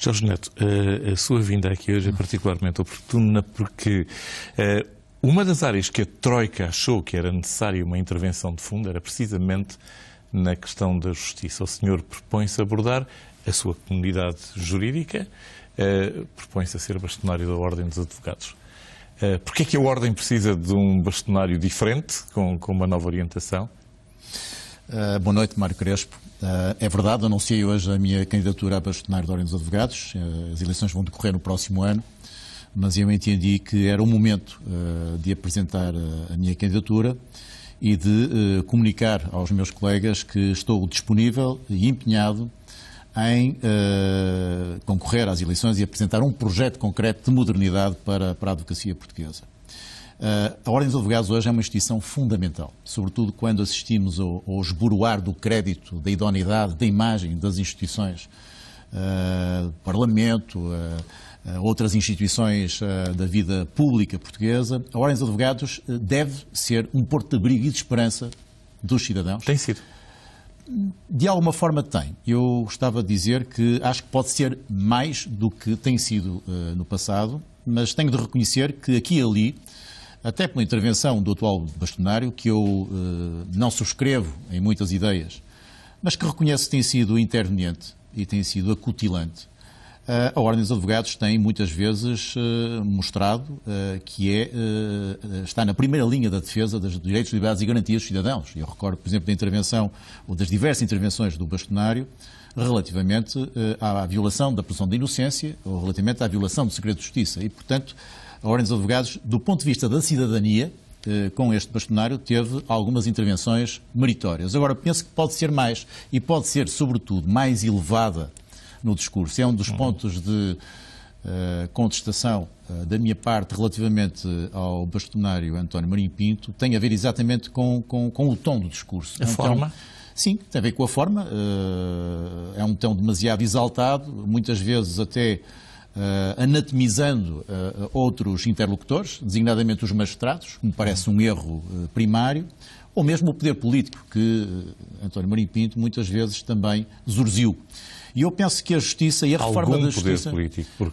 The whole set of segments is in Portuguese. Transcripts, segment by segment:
Jorge Neto, a sua vinda aqui hoje é particularmente oportuna porque uma das áreas que a Troika achou que era necessária uma intervenção de fundo era precisamente na questão da justiça. O senhor propõe-se abordar a sua comunidade jurídica, propõe-se a ser bastonário da Ordem dos Advogados. Porquê é que a Ordem precisa de um bastonário diferente, com uma nova orientação? Boa noite, Mário Crespo. É verdade, anunciei hoje a minha candidatura a bastonário da Ordem dos Advogados. As eleições vão decorrer no próximo ano, mas eu entendi que era o momento de apresentar a minha candidatura e de comunicar aos meus colegas que estou disponível e empenhado em concorrer às eleições e apresentar um projeto concreto de modernidade para a advocacia portuguesa. A Ordem dos Advogados hoje é uma instituição fundamental, sobretudo quando assistimos ao esboroar do crédito, da idoneidade, da imagem das instituições, do Parlamento, outras instituições da vida pública portuguesa. A Ordem dos Advogados deve ser um porto de abrigo e de esperança dos cidadãos. Tem sido. De alguma forma tem. Eu gostava de dizer que acho que pode ser mais do que tem sido no passado, mas tenho de reconhecer que aqui e ali, até pela intervenção do atual bastonário, que eu não subscrevo em muitas ideias, mas que reconheço que tem sido interveniente e tem sido acutilante, a Ordem dos Advogados tem muitas vezes mostrado que está na primeira linha da defesa dos direitos, liberdades e garantias dos cidadãos. Eu recordo, por exemplo, da intervenção, ou das diversas intervenções do bastonário, relativamente à violação da presunção de inocência, ou relativamente à violação do segredo de justiça. E, portanto, a Ordem dos Advogados, do ponto de vista da cidadania, com este bastonário, teve algumas intervenções meritórias. Agora, penso que pode ser mais, e pode ser, sobretudo, mais elevada no discurso. É um dos pontos de contestação da minha parte relativamente ao bastonário António Marinho Pinto, tem a ver exatamente com o tom do discurso. A forma? Sim, tem a ver com a forma. É um tom demasiado exaltado, muitas vezes até anatomizando outros interlocutores, designadamente os magistrados, que me parece um erro primário, ou mesmo o poder político, que António Marinho Pinto muitas vezes também zurziu. E eu penso que a justiça e a reforma da justiça...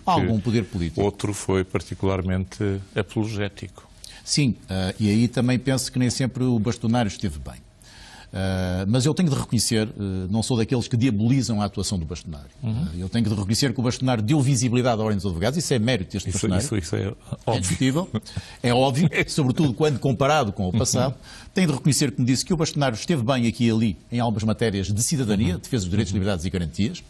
Algum poder político. Outro foi particularmente apologético. Sim, e aí também penso que nem sempre o bastonário esteve bem. Mas eu tenho de reconhecer, não sou daqueles que diabolizam a atuação do bastonário. Eu tenho de reconhecer que o bastonário deu visibilidade à Ordem dos Advogados, isso é mérito deste bastonário. Isso é óbvio. É discutível, é óbvio, sobretudo quando comparado com o passado. Tenho de reconhecer que me disse que o bastonário esteve bem aqui e ali em algumas matérias de cidadania, defesa dos direitos, liberdades e garantias.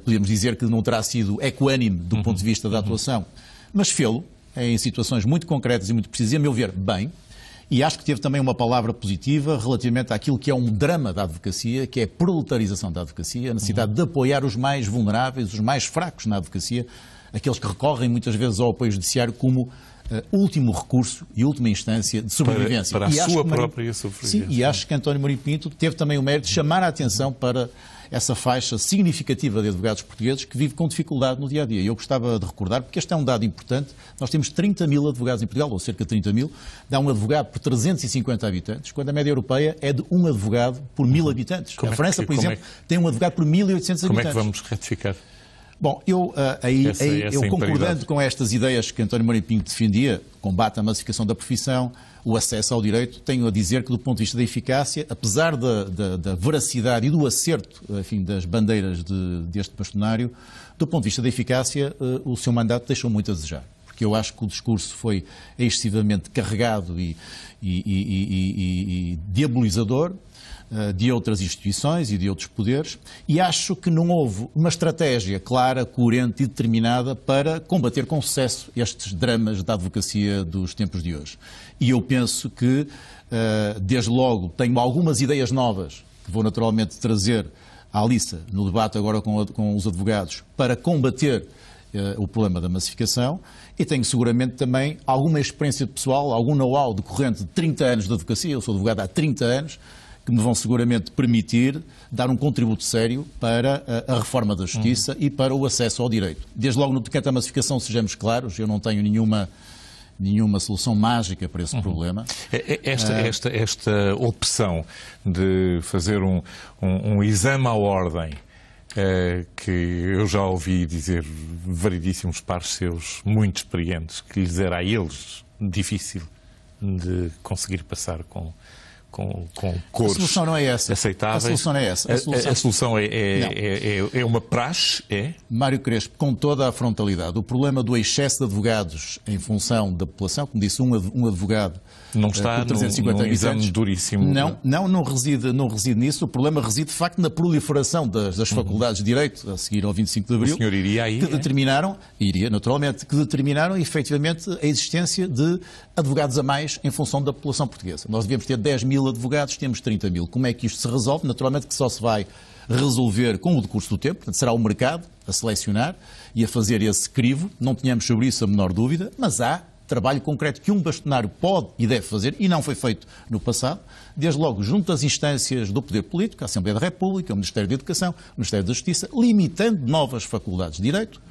Podemos dizer que não terá sido equânime do ponto de vista da atuação, mas fê-lo em situações muito concretas e muito precisas, e a meu ver, bem. E acho que teve também uma palavra positiva relativamente àquilo que é um drama da advocacia, que é a proletarização da advocacia, a necessidade de apoiar os mais vulneráveis, os mais fracos na advocacia, aqueles que recorrem muitas vezes ao apoio judiciário como último recurso e última instância de sobrevivência. Para a sua própria sobrevivência. Sim, e acho que António Marinho Pinto teve também o mérito de chamar a atenção para essa faixa significativa de advogados portugueses que vive com dificuldade no dia-a-dia. Eu gostava de recordar, porque este é um dado importante, nós temos 30 mil advogados em Portugal, ou cerca de 30 mil, dá um advogado por 350 habitantes, quando a média europeia é de um advogado por 1000 habitantes. A França, por exemplo, tem um advogado por 1800 habitantes. Como é que vamos retificar? Bom, eu concordando com estas ideias que António Marinho Pinto defendia, combate à massificação da profissão, o acesso ao direito, tenho a dizer que do ponto de vista da eficácia, apesar da veracidade e do acerto, enfim, das bandeiras deste bastonário, do ponto de vista da eficácia, o seu mandato deixou muito a desejar. Porque eu acho que o discurso foi excessivamente carregado e diabolizador de outras instituições e de outros poderes, e acho que não houve uma estratégia clara, coerente e determinada para combater com sucesso estes dramas da advocacia dos tempos de hoje. E eu penso que, desde logo, tenho algumas ideias novas que vou naturalmente trazer à lista no debate agora com os advogados para combater o problema da massificação, e tenho seguramente também alguma experiência pessoal, algum know-how decorrente de 30 anos de advocacia, eu sou advogado há 30 anos, que me vão seguramente permitir dar um contributo sério para a reforma da justiça e para o acesso ao direito. Desde logo no tocante à massificação, sejamos claros, eu não tenho nenhuma solução mágica para esse problema. Esta opção de fazer um exame à ordem que eu já ouvi dizer variedíssimos pares seus, muito experientes, que lhes era a eles difícil de conseguir passar com cores. A solução não é essa. Aceitáveis. A solução não é essa. A solução é uma praxe, é? Mário Crespo, com toda a frontalidade, o problema do excesso de advogados em função da população, como disse, um advogado não está por 350 num exame duríssimo. Não reside nisso. O problema reside, de facto, na proliferação das faculdades de Direito, a seguir ao 25 de Abril. O senhor iria aí? Que determinaram, efetivamente, a existência de advogados a mais em função da população portuguesa. Nós devemos ter 10 mil advogados, temos 30 mil. Como é que isto se resolve? Naturalmente que só se vai resolver com o decurso do tempo, portanto será o mercado a selecionar e a fazer esse crivo, não tenhamos sobre isso a menor dúvida, mas há trabalho concreto que um bastonário pode e deve fazer, e não foi feito no passado, desde logo junto às instâncias do poder político, a Assembleia da República, o Ministério da Educação, o Ministério da Justiça, limitando novas faculdades de Direito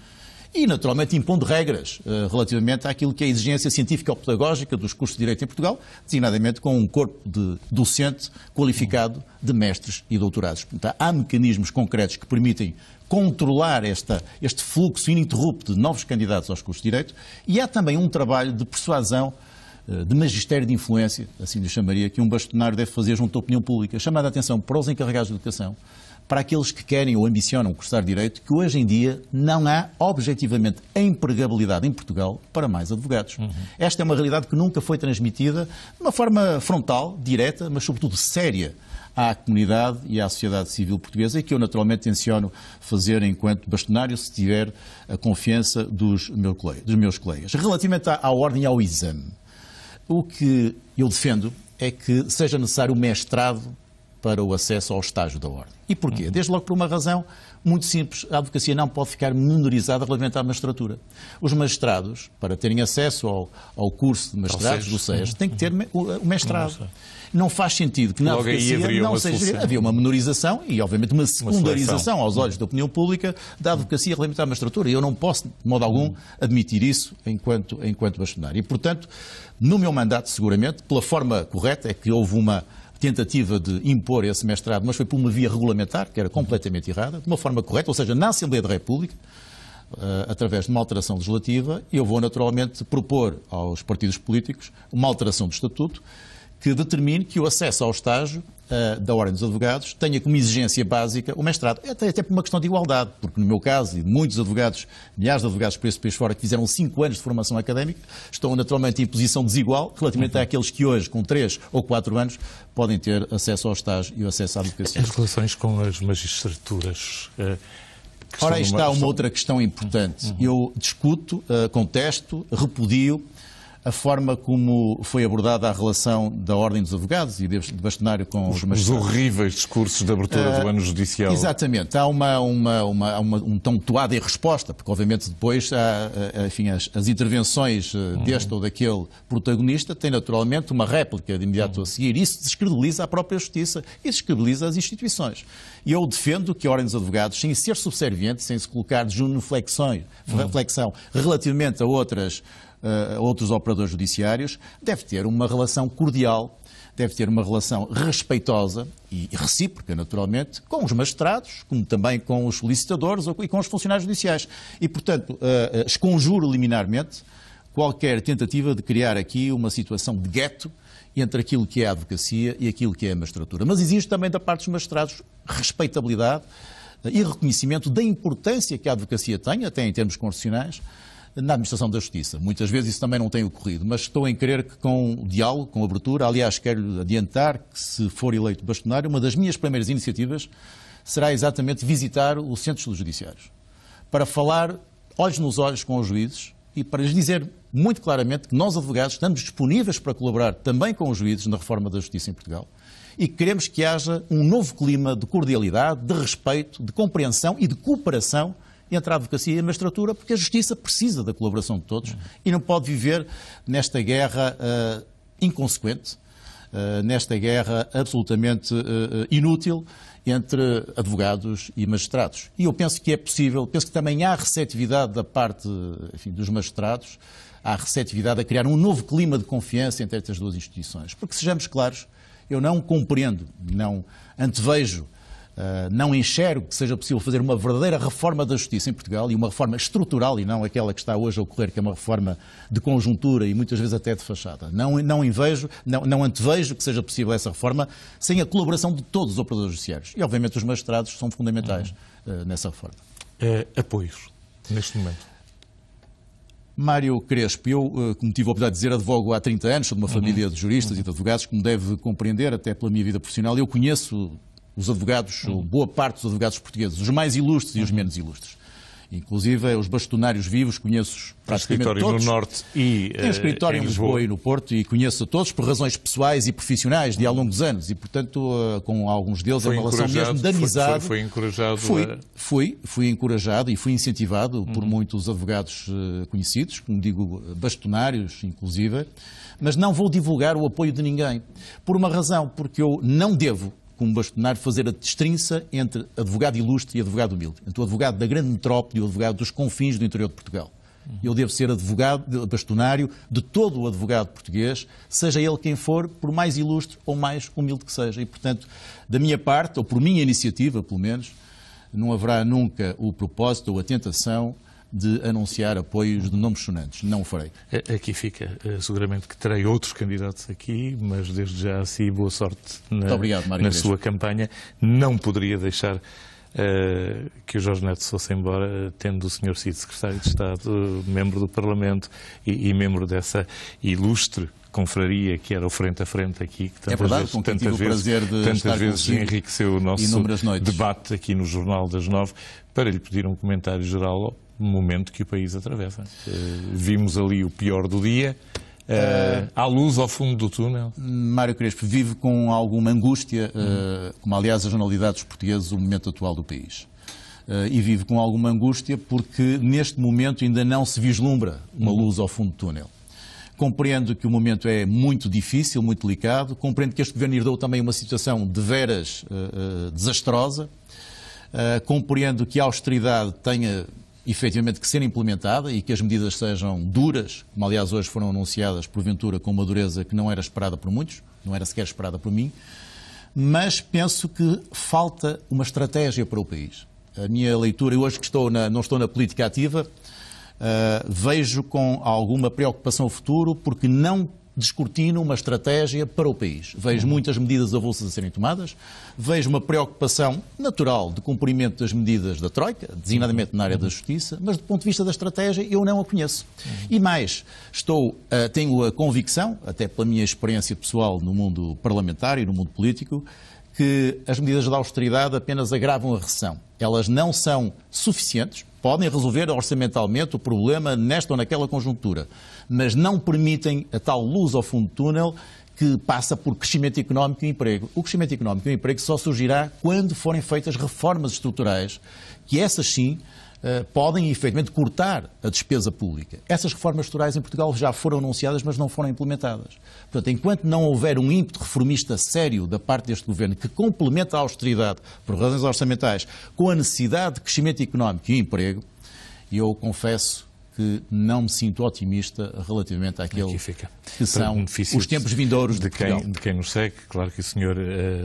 e, naturalmente, impondo regras relativamente àquilo que é a exigência científica ou pedagógica dos cursos de Direito em Portugal, designadamente com um corpo de docente qualificado de mestres e doutorados. Portanto, há mecanismos concretos que permitem controlar este fluxo ininterrupto de novos candidatos aos cursos de Direito e há também um trabalho de persuasão, de magistério de influência, assim lhe chamaria, que um bastonário deve fazer junto à opinião pública, chamada a atenção para os encarregados de educação, para aqueles que querem ou ambicionam cursar Direito, que hoje em dia não há objetivamente empregabilidade em Portugal para mais advogados. Esta é uma realidade que nunca foi transmitida de uma forma frontal, direta, mas sobretudo séria à comunidade e à sociedade civil portuguesa e que eu naturalmente tenciono fazer enquanto bastonário, se tiver a confiança dos meus colegas. Relativamente à ordem e ao exame, o que eu defendo é que seja necessário o mestrado para o acesso ao estágio da ordem. E porquê? Desde logo por uma razão muito simples. A advocacia não pode ficar menorizada relativamente à magistratura. Os magistrados, para terem acesso ao curso de magistrados do SES, têm que ter o mestrado. Não faz sentido que na advocacia não seja... Havia uma menorização e, obviamente, uma secundarização aos olhos da opinião pública da advocacia relativamente à magistratura. E eu não posso, de modo algum, admitir isso enquanto bastonário. E, portanto, no meu mandato, seguramente, pela forma correta, é que houve uma tentativa de impor esse mestrado, mas foi por uma via regulamentar, que era completamente errada, de uma forma correta, ou seja, na Assembleia da República, através de uma alteração legislativa, eu vou naturalmente propor aos partidos políticos uma alteração do Estatuto que determine que o acesso ao estágio da Ordem dos Advogados tenha como exigência básica o mestrado. Até por uma questão de igualdade, porque no meu caso, e de muitos advogados, milhares de advogados por esse país fora, que fizeram 5 anos de formação académica, estão naturalmente em posição desigual relativamente àqueles que hoje, com 3 ou 4 anos, podem ter acesso ao estágio e o acesso à advocacia. As relações com as magistraturas... Ora, aí está uma outra questão importante. Eu discuto, contesto, repudio a forma como foi abordada a relação da Ordem dos Advogados e de bastonário com os magistrados. Os horríveis discursos de abertura do ano judicial. Exatamente. Há um tom toada em resposta, porque obviamente depois as intervenções deste ou daquele protagonista têm naturalmente uma réplica de imediato a seguir. Isso descredibiliza a própria justiça e descredibiliza as instituições. E eu defendo que a Ordem dos Advogados, sem ser subserviente, sem se colocar de reflexão relativamente a outros operadores judiciários, deve ter uma relação cordial, deve ter uma relação respeitosa e recíproca, naturalmente, com os magistrados, como também com os solicitadores e com os funcionários judiciais. E, portanto, esconjuro liminarmente qualquer tentativa de criar aqui uma situação de gueto entre aquilo que é a advocacia e aquilo que é a magistratura. Mas existe também da parte dos magistrados respeitabilidade e reconhecimento da importância que a advocacia tem, até em termos constitucionais, na administração da justiça. Muitas vezes isso também não tem ocorrido, mas estou em crer que com o diálogo, com a abertura, aliás, quero adiantar que se for eleito bastonário, uma das minhas primeiras iniciativas será exatamente visitar o Centro dos Judiciários, para falar olhos nos olhos com os juízes e para lhes dizer muito claramente que nós, advogados, estamos disponíveis para colaborar também com os juízes na reforma da justiça em Portugal e que queremos que haja um novo clima de cordialidade, de respeito, de compreensão e de cooperação entre a advocacia e a magistratura, porque a justiça precisa da colaboração de todos e não pode viver nesta guerra inconsequente, nesta guerra absolutamente inútil entre advogados e magistrados. E eu penso que é possível, penso que também há receptividade da parte, enfim, dos magistrados, há receptividade a criar um novo clima de confiança entre estas duas instituições. Porque, sejamos claros, eu não compreendo, não antevejo não enxergo que seja possível fazer uma verdadeira reforma da justiça em Portugal e uma reforma estrutural e não aquela que está hoje a ocorrer, que é uma reforma de conjuntura e muitas vezes até de fachada. Não antevejo que seja possível essa reforma sem a colaboração de todos os operadores judiciários. E, obviamente, os magistrados são fundamentais nessa reforma. Apoios, neste momento? Mário Crespo, eu, como tive a oportunidade de dizer, advogo há 30 anos, sou de uma família de juristas e de advogados, como deve compreender, até pela minha vida profissional. Eu conheço os advogados, boa parte dos advogados portugueses, os mais ilustres e os menos ilustres. Inclusive, os bastonários vivos, conheço praticamente todos. Escritório no Norte e tenho escritório em Lisboa e no Porto e conheço a todos por razões pessoais e profissionais de há longos anos e, portanto, com alguns deles é uma relação mesmo de amizade. Foi encorajado? Fui encorajado e fui incentivado por muitos advogados conhecidos, como digo, bastonários, inclusive, mas não vou divulgar o apoio de ninguém. Por uma razão, porque eu não devo, como bastonário, fazer a distinção entre advogado ilustre e advogado humilde. Entre o advogado da grande metrópole e o advogado dos confins do interior de Portugal. Eu devo ser advogado, bastonário de todo o advogado português, seja ele quem for, por mais ilustre ou mais humilde que seja. E, portanto, da minha parte, ou por minha iniciativa, pelo menos, não haverá nunca o propósito ou a tentação de anunciar apoios de nomes sonantes. Não o farei. Aqui fica, seguramente que terei outros candidatos aqui, mas desde já assim boa sorte na sua campanha. Não poderia deixar que o Jorge Neto se fosse embora, tendo o senhor sido Secretário de Estado, membro do Parlamento e membro dessa ilustre confraria que era o Frente a Frente aqui, que tantas vezes enriqueceu o nosso debate aqui no Jornal das 9, para lhe pedir um comentário geral ao momento que o país atravessa. Vimos ali o pior do dia. Há luz ao fundo do túnel? Mário Crespo vive com alguma angústia, como aliás a jornalidade dos portugueses, o momento atual do país. E vive com alguma angústia porque neste momento ainda não se vislumbra uma luz ao fundo do túnel. Compreendo que o momento é muito difícil, muito delicado. Compreendo que este governo herdou também uma situação de veras desastrosa. Compreendo que a austeridade tenha efetivamente que ser implementada e que as medidas sejam duras, como aliás hoje foram anunciadas porventura com uma dureza que não era esperada por muitos, não era sequer esperada por mim, mas penso que falta uma estratégia para o país. A minha leitura, eu hoje que não estou na política ativa, vejo com alguma preocupação o futuro porque não descortino uma estratégia para o país. Vejo muitas medidas avulsas a serem tomadas, vejo uma preocupação natural de cumprimento das medidas da Troika, designadamente na área da Justiça, mas do ponto de vista da estratégia eu não a conheço. E mais, tenho a convicção, até pela minha experiência pessoal no mundo parlamentar e no mundo político, que as medidas da austeridade apenas agravam a recessão. Elas não são suficientes, podem resolver orçamentalmente o problema nesta ou naquela conjuntura, mas não permitem a tal luz ao fundo do túnel que passa por crescimento económico e emprego. O crescimento económico e o emprego só surgirá quando forem feitas reformas estruturais, que essas sim podem efetivamente cortar a despesa pública. Essas reformas estruturais em Portugal já foram anunciadas, mas não foram implementadas. Portanto, enquanto não houver um ímpeto reformista sério da parte deste governo que complementa a austeridade, por razões orçamentais, com a necessidade de crescimento económico e emprego, eu confesso que não me sinto otimista relativamente àquele que são os tempos vindouros de Portugal. De quem nos segue, claro que o senhor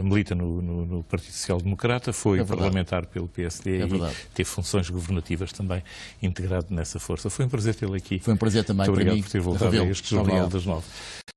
milita no Partido Social Democrata, foi parlamentar pelo PSD e teve funções governativas também integrado nessa força. Foi um prazer tê-lo aqui. Foi um prazer também para mim. Muito obrigado por ter voltado a este Jornal das 9.